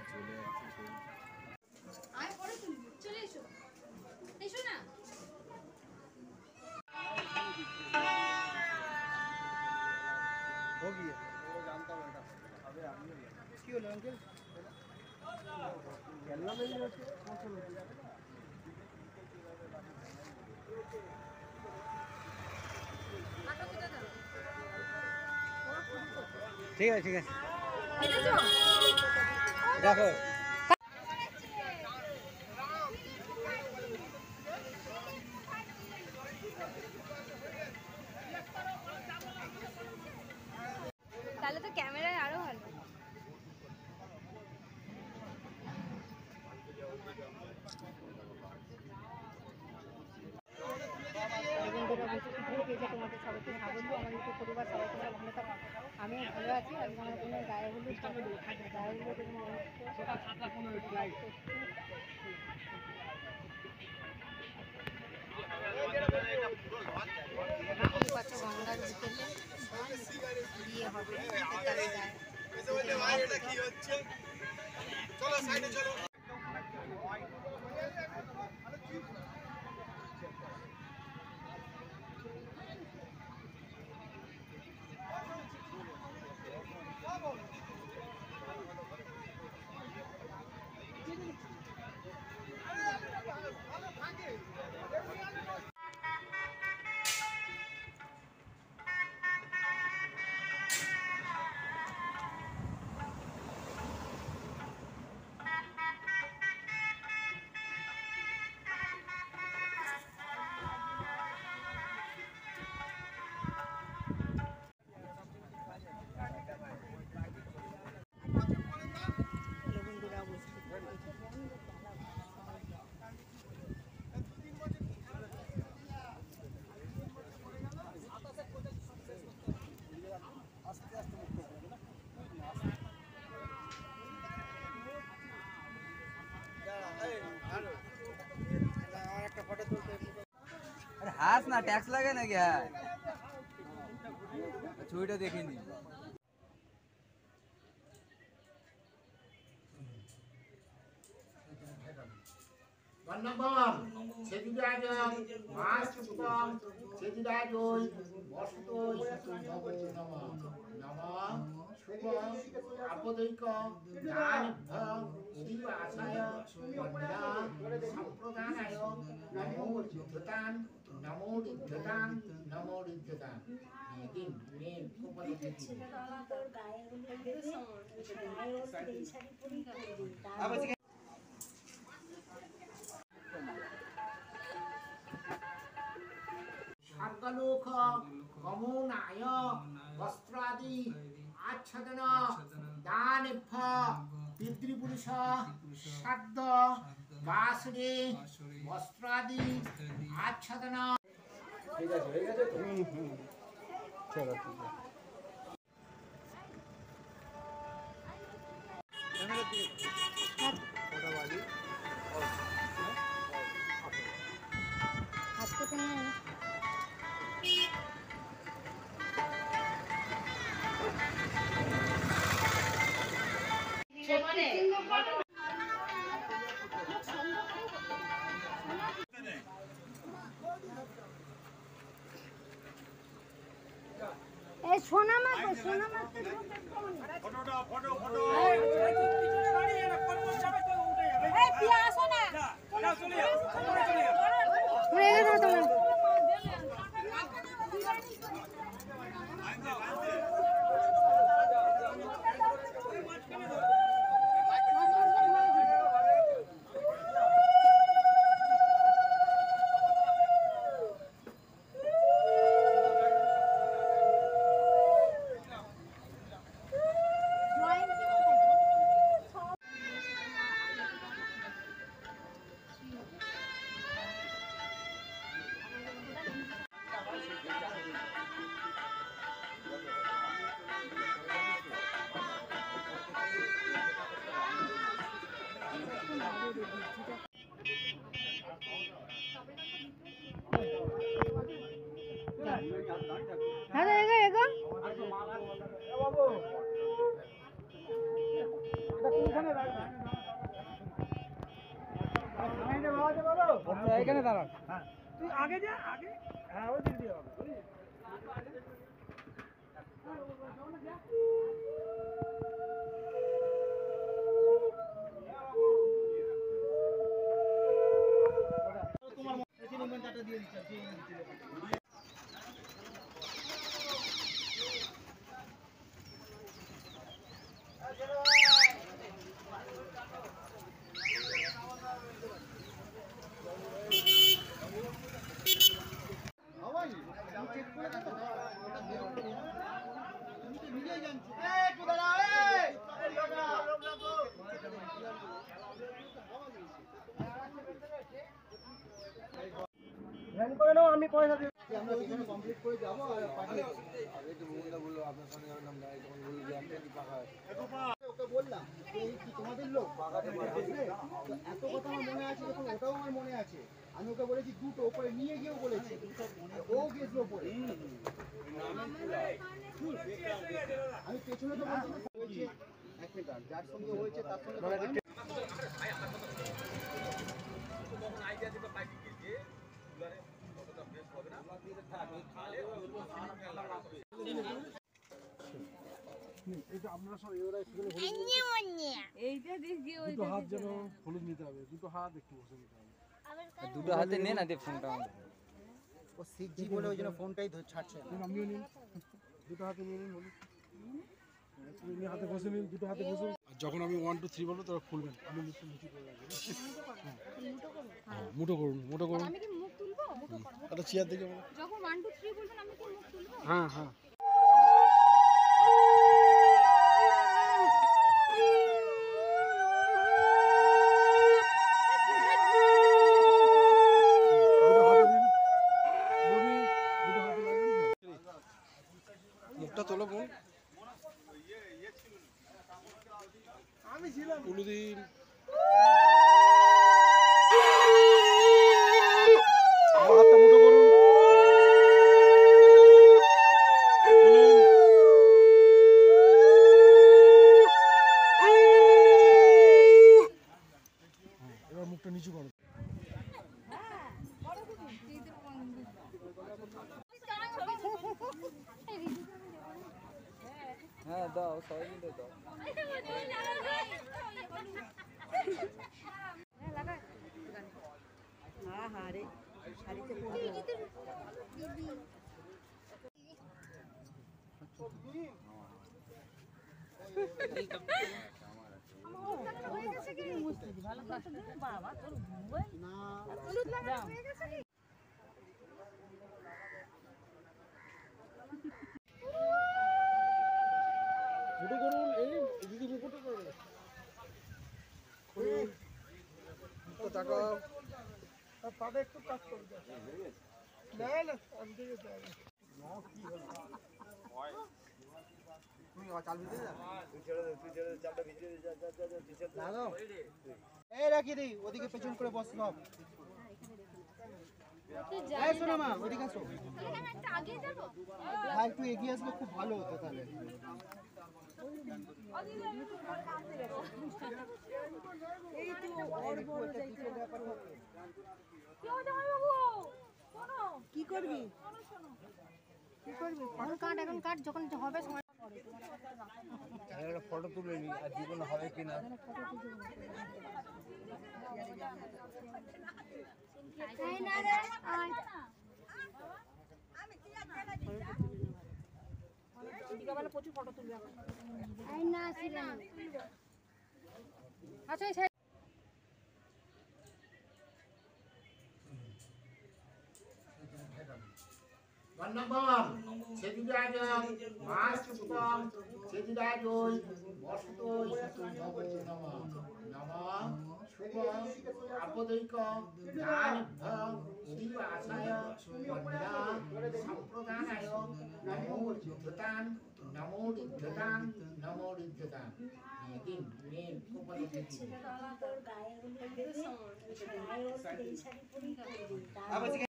চলে যাচ্ছে আয় পরে তুমি চলে এসো এসো না हो गया वो जानता हूं बेटा अबे आदमी কি হলো अंकल খেলনা মেলে আছে কত লোক ঠিক আছে দেখো তাহলে তো ক্যামেরায় আরো ভালো তোমাদের সবাইকে স্বাগত আমাদের পরিবার সবাই তোমরা ভালো থাকো আমি ভালো আছি আজকে আমার জন্য গায়ে হলুদ গায়ে হলুদ গঙ্গার বিকেলে বিয়ে হবে अरे हास ना टैक्स लगे ना क्या ছবিটা দেখিনি ধন্যবাদ সেদিরাজ মাস পুষ্পম সেদিরাজ ওই বসতোই নমো নমঃ নমঃ শুভম আপদৈক জ্ঞানভ্য শিবাসায় বন্দা সম্প্রদানায় নমো ঋদ্ধতান নমো ঋদ্ধতান নমো ঋদ্ধতান দিন মেন কোপালে দিচ্ছি স্বর্গলোক গমনায় বস্ত্রাদি আচ্ছাদন দানেভ্য পিতৃপুরুষ শ্রাদ্ধ বাসরে বস্ত্রাদি আচ্ছাদন ঠিক আছে হয়ে গেছে তো চলো ঠিক আছে ক্যামেরা দিয়ে ওটা বাজি হাত কোথায় এই সোনা মাছ ফটোটা ফটো ফটো এই পিয়া আসো না চলে যাও চলে যাও ঘুরে গেছো তোমার এখানে দাঁড়া। তুই আগে যা আগে। হ্যাঁ ওই দিক দিয়ে হবে। ভ্যান করে নাও, আমি পয়সা দিই। আমরা এখানে কমপ্লিট করে যাবো আর পাঠিয়ে দেবো। আগে তো বন্ধুরা বললো আপনার সঙ্গে আমার নাম নাই, তখন বললো যে একটা কি পাকা আছে। ওকে বললাম যে এই কি তোমাদের লোক পাকাতে বুঝলে? তো এত কথা আমার মনে আছে, যখন ওটাও আমার মনে আছে। আমি ওকে বলেছি দুটো ওপরে নিয়ে গিয়েও বলেছি, ও গেছিল ওপরে। আমি পেছনে তো বলছি না, হয়েছে এক মিনিট, যার সঙ্গে হয়েছে তার সঙ্গে এটা আপনারা সব এরা একটু করে দুটো হাত যেন হলুদ নিতে হবে, দুটো হাত একটু বসে নিতে হবে। দুটো হাতে নে না দে ফোনটা আমাদের। ও শিখছি বলে ওই জন্য ফোনটাই ছাড়ছে না। নিন, আপনিও নিন, দুটো হাতে নিয়ে নিন হলুদ। তুমি নিয়ে হাতে বসে নিন, দুটো হাতে বসে। আর যখন আমি 1 2 3 বলবো তখন খুলবেন, আমি মুখটা নিচু করে রাখবেন। হ্যাঁ, মুঠো করুন, মুঠো করুন। আমি কি মুখ তুলবো? একটা চেয়ার দিকে বলো। যখন 1 2 3 বলবেন আমি কি মুখ তুলবো? হ্যাঁ হ্যাঁ। দুটো হাতে দিন। ববি, দুটো হাতে লাগবে। মুখটা তোলো বোন। আমি ছিলাম কুলুদিন। হাতটা মুঠো করুন। খুলুন। এবার মুখটা নিচু করো। হ্যাঁ দাও, সবাই মিলে দাও। মুঠো করুন, এই দিদি মুখটা করুন। খুলুন। মুখটা তাকাও। আর পাটা একটু কাজ করবে। না না, আমি দিকে যাই। এই রাখি দিই, ওদিকে পেছন করে বস সব। এই শোনো মা, ওদিকে আসো। আমি একটা আগে যাব। ভাই একটু এগিয়ে আসলে খুব ভালো হতো তাহলে। কি করবি? কি করবি? এখন কাট, এখন কাট, যখন হবে সময় একটা ফটো তুলে নি, আর জীবনে হবে কিনা। প্রচুর ফটো তুলবে এখন। আচ্ছা এই বন্নবম সেদিরাজম মাসুকম সেদিরাজই বসতোই নমো নমঃ নমঃ শুভম আপদৈক জ্ঞানভ্য শিবাসায় বন্যা সম্প্রদানায় নমো ঋদ্ধতান নমো ঋদ্ধতান নমো ঋদ্ধতান দিন মেন কোপাল দিন